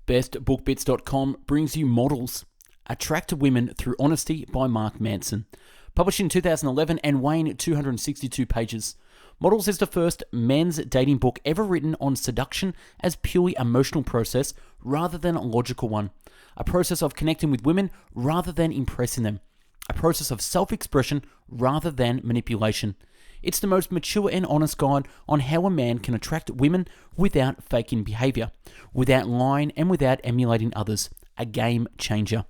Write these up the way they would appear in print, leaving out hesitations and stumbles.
bestbookbits.com brings you Models, Attract Women Through Honesty by Mark Manson. Published in 2011 and weighing 262 pages. Models is the first men's dating book ever written on seduction as purely emotional process rather than a logical one. A process of connecting with women rather than impressing them. A process of self-expression rather than manipulation. It's the most mature and honest guide on how a man can attract women without faking behavior, without lying, and without emulating others. A game changer.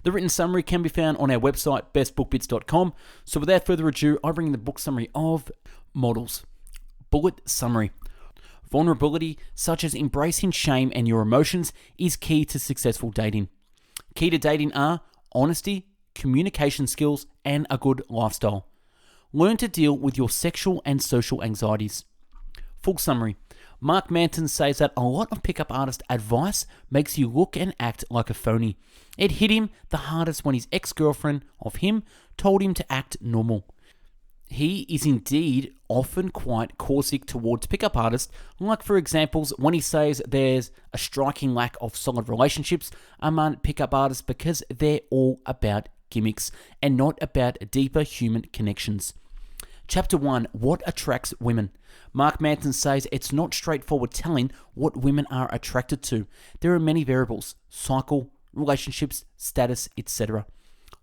The written summary can be found on our website, bestbookbits.com. So without further ado, I bring the book summary of Models. Bullet summary. Vulnerability, such as embracing shame and your emotions, is key to successful dating. Key to dating are honesty, communication skills, and a good lifestyle. Learn to deal with your sexual and social anxieties. Full summary. Mark Manson says that a lot of pickup artist advice makes you look and act like a phony. It hit him the hardest when his ex-girlfriend of him told him to act normal. He is indeed often quite caustic towards pickup artists, like for examples when he says there's a striking lack of solid relationships among pickup artists because they're all about gimmicks and not about deeper human connections. Chapter 1. What attracts women? Mark Manson says it's not straightforward telling what women are attracted to. There are many variables: cycle, relationships, status, etc.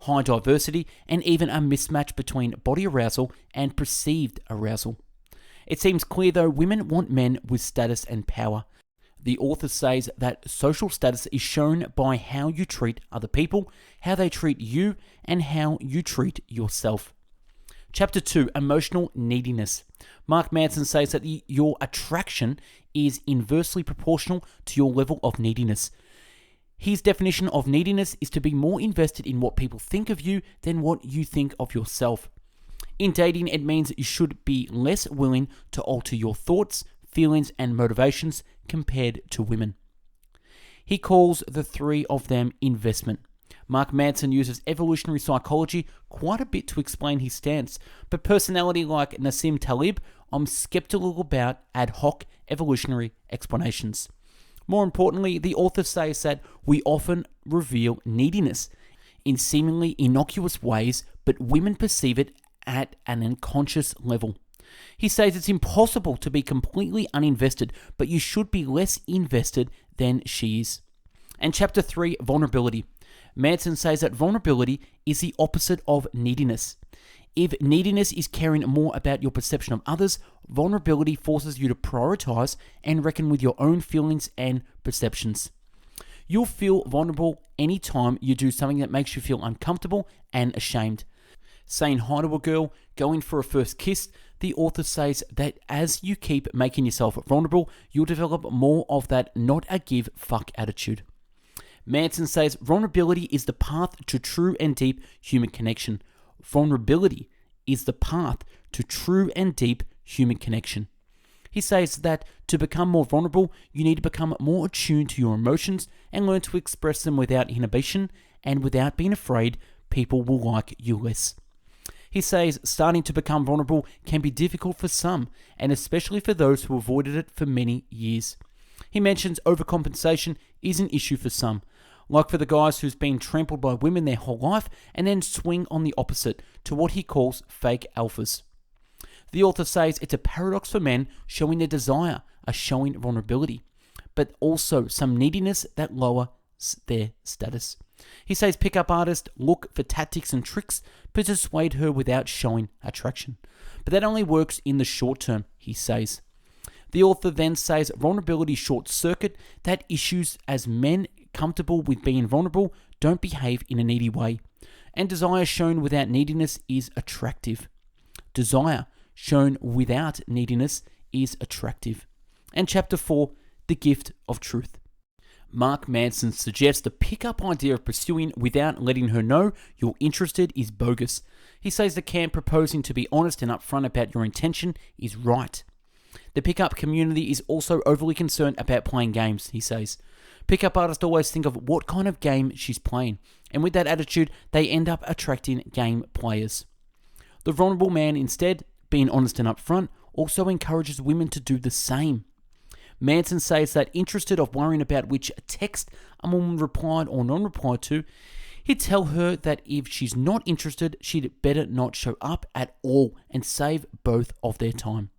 High diversity, and even a mismatch between body arousal and perceived arousal. It seems clear though women want men with status and power. The author says that social status is shown by how you treat other people, how they treat you, and how you treat yourself. Chapter 2. Emotional neediness. Mark Manson says that your attraction is inversely proportional to your level of neediness. His definition of neediness is to be more invested in what people think of you than what you think of yourself. In dating, it means you should be less willing to alter your thoughts, feelings, and motivations compared to women. He calls the three of them investment. Mark Manson uses evolutionary psychology quite a bit to explain his stance, but personality like Nassim Taleb, I'm skeptical about ad hoc evolutionary explanations. More importantly, the author says that we often reveal neediness in seemingly innocuous ways, but women perceive it at an unconscious level. He says it's impossible to be completely uninvested, but you should be less invested than she is. And chapter 3, vulnerability. Manson says that vulnerability is the opposite of neediness. If neediness is caring more about your perception of others, vulnerability forces you to prioritize and reckon with your own feelings and perceptions. You'll feel vulnerable anytime you do something that makes you feel uncomfortable and ashamed. Saying hi to a girl, going for a first kiss, the author says that as you keep making yourself vulnerable, you'll develop more of that not a give fuck attitude. Manson says vulnerability is the path to true and deep human connection. Vulnerability is the path to true and deep human connection. He says that to become more vulnerable, you need to become more attuned to your emotions and learn to express them without inhibition and without being afraid people will like you less. He says starting to become vulnerable can be difficult for some, and especially for those who avoided it for many years. He mentions overcompensation is an issue for some, like for the guys who's been trampled by women their whole life and then swing on the opposite to what he calls fake alphas. The author says it's a paradox for men showing their desire, a showing vulnerability, but also some neediness that lowers their status. He says pickup artists look for tactics and tricks to persuade her without showing attraction. But that only works in the short term, he says. The author then says vulnerability short-circuit that issues as men comfortable with being vulnerable don't behave in a needy way. And desire shown without neediness is attractive. Desire shown without neediness is attractive. And chapter 4, the gift of truth. Mark Manson suggests the pickup idea of pursuing without letting her know you're interested is bogus. He says the camp proposing to be honest and upfront about your intention is right. The pickup community is also overly concerned about playing games, he says. Pickup artists always think of what kind of game she's playing, and with that attitude, they end up attracting game players. The vulnerable man, instead, being honest and upfront, also encourages women to do the same. Manson says that instead of worrying about which text a woman replied or non-replied to, he'd tell her that if she's not interested, she'd better not show up at all and save both of their time.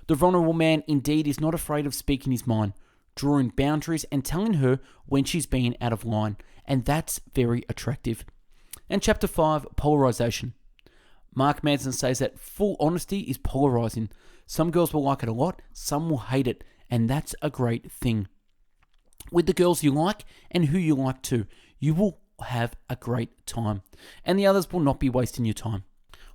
The vulnerable man indeed is not afraid of speaking his mind, drawing boundaries and telling her when she's been out of line, and that's very attractive. And chapter 5, Polarization. Mark Manson says that full honesty is polarizing. Some girls will like it a lot, some will hate it, and that's a great thing. With the girls you like and who you like too, you will have a great time, and the others will not be wasting your time.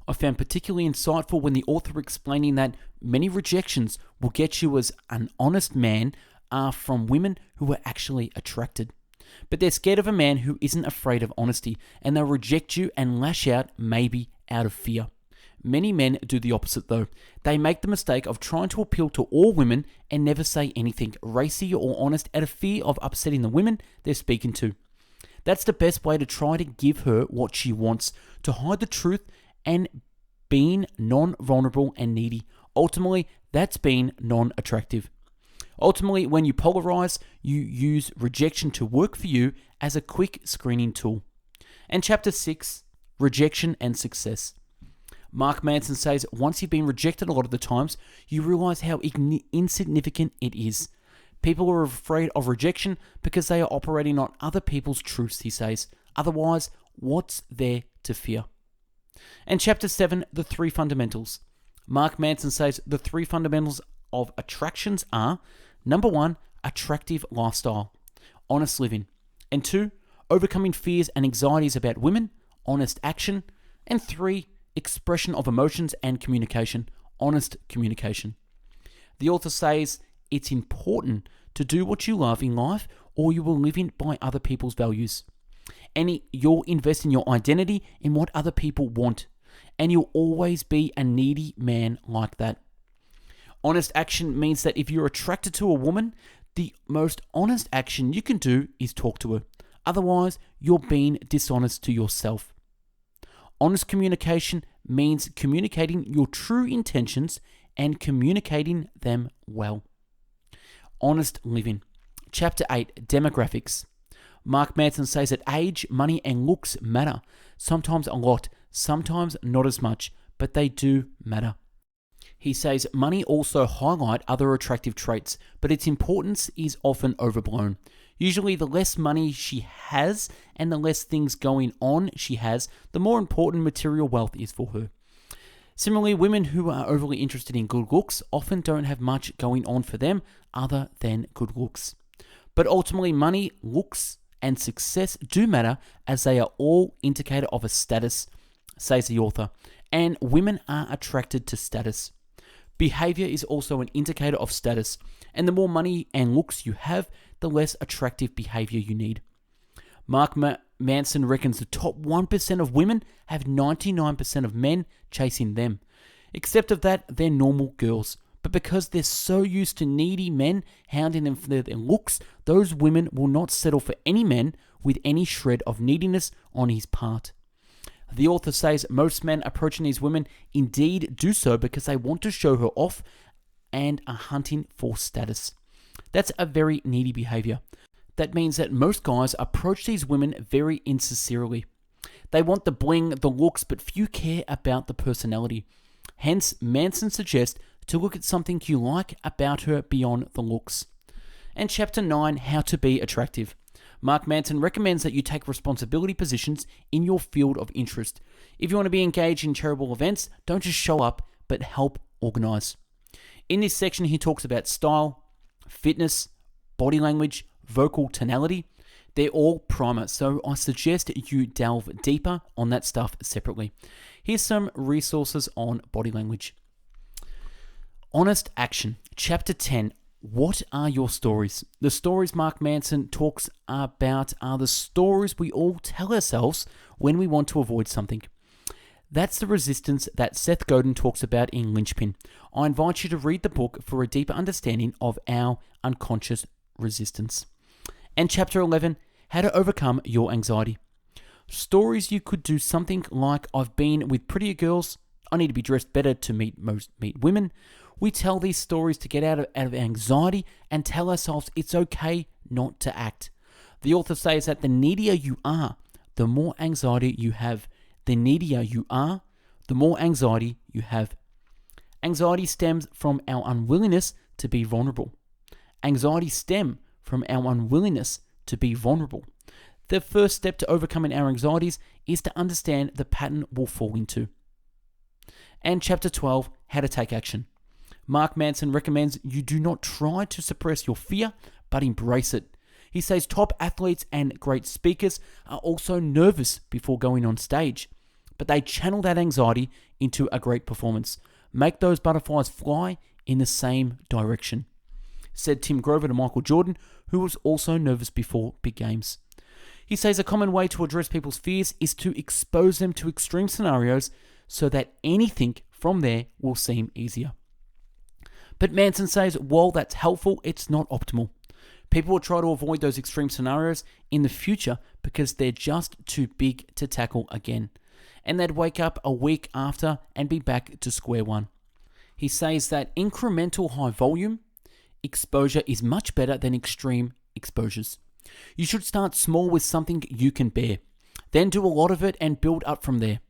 I found particularly insightful when the author explaining that many rejections will get you as an honest man are from women who are actually attracted. But they're scared of a man who isn't afraid of honesty, and they'll reject you and lash out, maybe out of fear. Many men do the opposite though. They make the mistake of trying to appeal to all women and never say anything racy or honest out of fear of upsetting the women they're speaking to. That's the best way to try to give her what she wants, to hide the truth and being non-vulnerable and needy. Ultimately, that's being non-attractive. Ultimately, when you polarize, you use rejection to work for you as a quick screening tool. And chapter 6, Rejection and Success. Mark Manson says once you've been rejected a lot of the times, you realize how insignificant it is. People are afraid of rejection because they are operating on other people's truths, he says. Otherwise, what's there to fear? And chapter 7, The 3 Fundamentals. Mark Manson says the 3 fundamentals of attractions are: number 1, attractive lifestyle, honest living; and 2, overcoming fears and anxieties about women, honest action; and 3, expression of emotions and communication, honest communication. The author says it's important to do what you love in life, or you will live in by other people's values. And you'll invest in your identity in what other people want, and you'll always be a needy man like that. Honest action means that if you're attracted to a woman, the most honest action you can do is talk to her. Otherwise, you're being dishonest to yourself. Honest communication means communicating your true intentions and communicating them well. Honest living. Chapter 8, Demographics. Mark Manson says that age, money, and looks matter. Sometimes a lot, sometimes not as much, but they do matter. He says money also highlights other attractive traits, but its importance is often overblown. Usually the less money she has and the less things going on she has, the more important material wealth is for her. Similarly, women who are overly interested in good looks often don't have much going on for them other than good looks. But ultimately, money, looks, and success do matter, as they are all indicator of a status, says the author, and women are attracted to status. Behavior is also an indicator of status, and the more money and looks you have, the less attractive behavior you need. Mark Manson reckons the top 1% of women have 99% of men chasing them. Except of that, they're normal girls. But because they're so used to needy men hounding them for their looks, those women will not settle for any men with any shred of neediness on his part. The author says most men approaching these women indeed do so because they want to show her off and are hunting for status. That's a very needy behavior. That means that most guys approach these women very insincerely. They want the bling, the looks, but few care about the personality. Hence, Manson suggests to look at something you like about her beyond the looks. And chapter 9, How to Be Attractive. Mark Manson recommends that you take responsibility positions in your field of interest. If you want to be engaged in charitable events, don't just show up, but help organize. In this section, he talks about style, fitness, body language, vocal tonality. They're all primer, so I suggest you delve deeper on that stuff separately. Here's some resources on body language. Honest action. Chapter 10. What are your stories? The stories Mark Manson talks about are the stories we all tell ourselves when we want to avoid something. That's the resistance that Seth Godin talks about in Linchpin. I invite you to read the book for a deeper understanding of our unconscious resistance. And chapter 11, How to Overcome Your Anxiety. Stories you could do something like, I've been with prettier girls, I need to be dressed better to meet women, We tell these stories to get out of anxiety and tell ourselves it's okay not to act. The author says that the needier you are, the more anxiety you have. The needier you are, the more anxiety you have. Anxiety stems from our unwillingness to be vulnerable. Anxiety stems from our unwillingness to be vulnerable. The first step to overcoming our anxieties is to understand the pattern we'll fall into. And chapter 12, how to take action. Mark Manson recommends you do not try to suppress your fear, but embrace it. He says top athletes and great speakers are also nervous before going on stage, but they channel that anxiety into a great performance. Make those butterflies fly in the same direction, said Tim Grover to Michael Jordan, who was also nervous before big games. He says a common way to address people's fears is to expose them to extreme scenarios so that anything from there will seem easier. But Manson says while that's helpful, it's not optimal. People will try to avoid those extreme scenarios in the future because they're just too big to tackle again. And they'd wake up a week after and be back to square one. He says that incremental high volume exposure is much better than extreme exposures. You should start small with something you can bear, then do a lot of it and build up from there.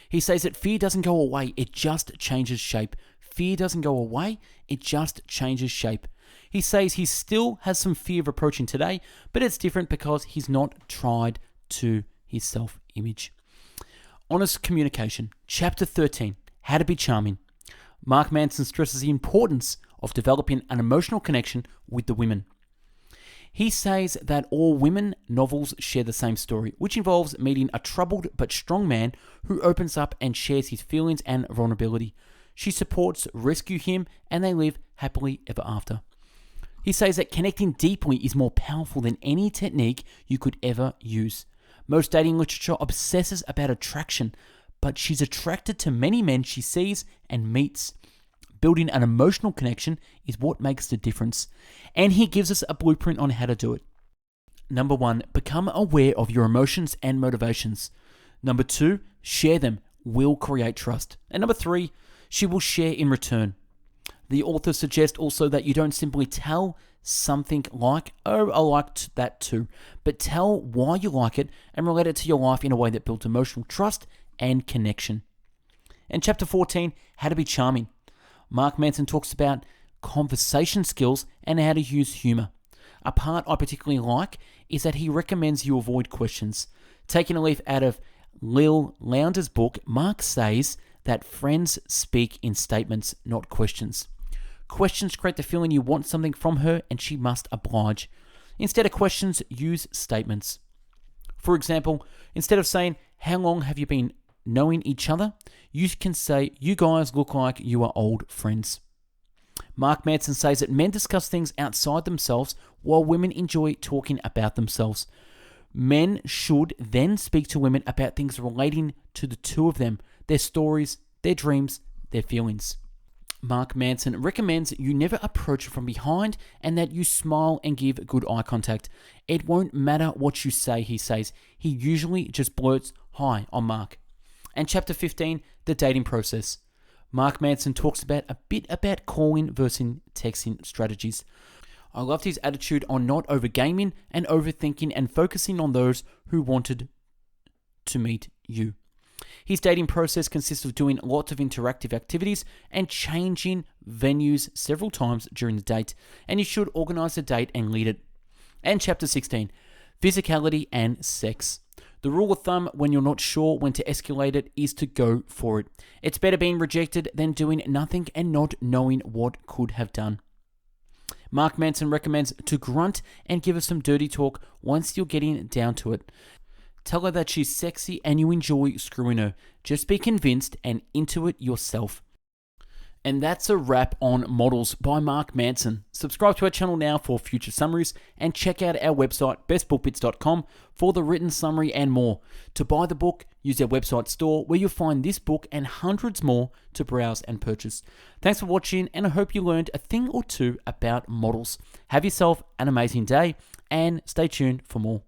He says that fear doesn't go away, it just changes shape. Fear doesn't go away, it just changes shape. He says he still has some fear of approaching today, but it's different because he's not tried to his self-image. Honest communication. Chapter 13, how to be charming. Mark Manson stresses the importance of developing an emotional connection with the women. He says that all women novels share the same story, which involves meeting a troubled but strong man who opens up and shares his feelings and vulnerability. She supports, rescue him, and they live happily ever after. He says that connecting deeply is more powerful than any technique you could ever use. Most dating literature obsesses about attraction, but she's attracted to many men she sees and meets. Building an emotional connection is what makes the difference. And he gives us a blueprint on how to do it. Number 1, become aware of your emotions and motivations. Number 2, share them will create trust. And number 3, she will share in return. The author suggests also that you don't simply tell something like, oh, I liked that too, but tell why you like it and relate it to your life in a way that builds emotional trust and connection. And chapter 14, how to be charming. Mark Manson talks about conversation skills and how to use humor. A part I particularly like is that he recommends you avoid questions. Taking a leaf out of Lil Lounder's book, Mark says that friends speak in statements, not questions. Questions create the feeling you want something from her and she must oblige. Instead of questions, use statements. For example, instead of saying, how long have you been knowing each other? You can say, you guys look like you are old friends. Mark Manson says that men discuss things outside themselves while women enjoy talking about themselves. Men should then speak to women about things relating to the two of them, their stories, their dreams, their feelings. Mark Manson recommends you never approach from behind and that you smile and give good eye contact. It won't matter what you say, he says. He usually just blurts, hi, I'm Mark. And chapter 15, the dating process. Mark Manson talks about a bit about calling versus texting strategies. I loved his attitude on not overgaming and overthinking and focusing on those who wanted to meet you. His dating process consists of doing lots of interactive activities and changing venues several times during the date, and you should organize the date and lead it. And chapter 16, Physicality and Sex. The rule of thumb when you're not sure when to escalate it is to go for it. It's better being rejected than doing nothing and not knowing what could have done. Mark Manson recommends to grunt and give her some dirty talk once you're getting down to it. Tell her that she's sexy and you enjoy screwing her. Just be convinced and into it yourself. And that's a wrap on Models by Mark Manson. Subscribe to our channel now for future summaries and check out our website bestbookbits.com for the written summary and more. To buy the book, use our website store where you'll find this book and hundreds more to browse and purchase. Thanks for watching and I hope you learned a thing or two about models. Have yourself an amazing day and stay tuned for more.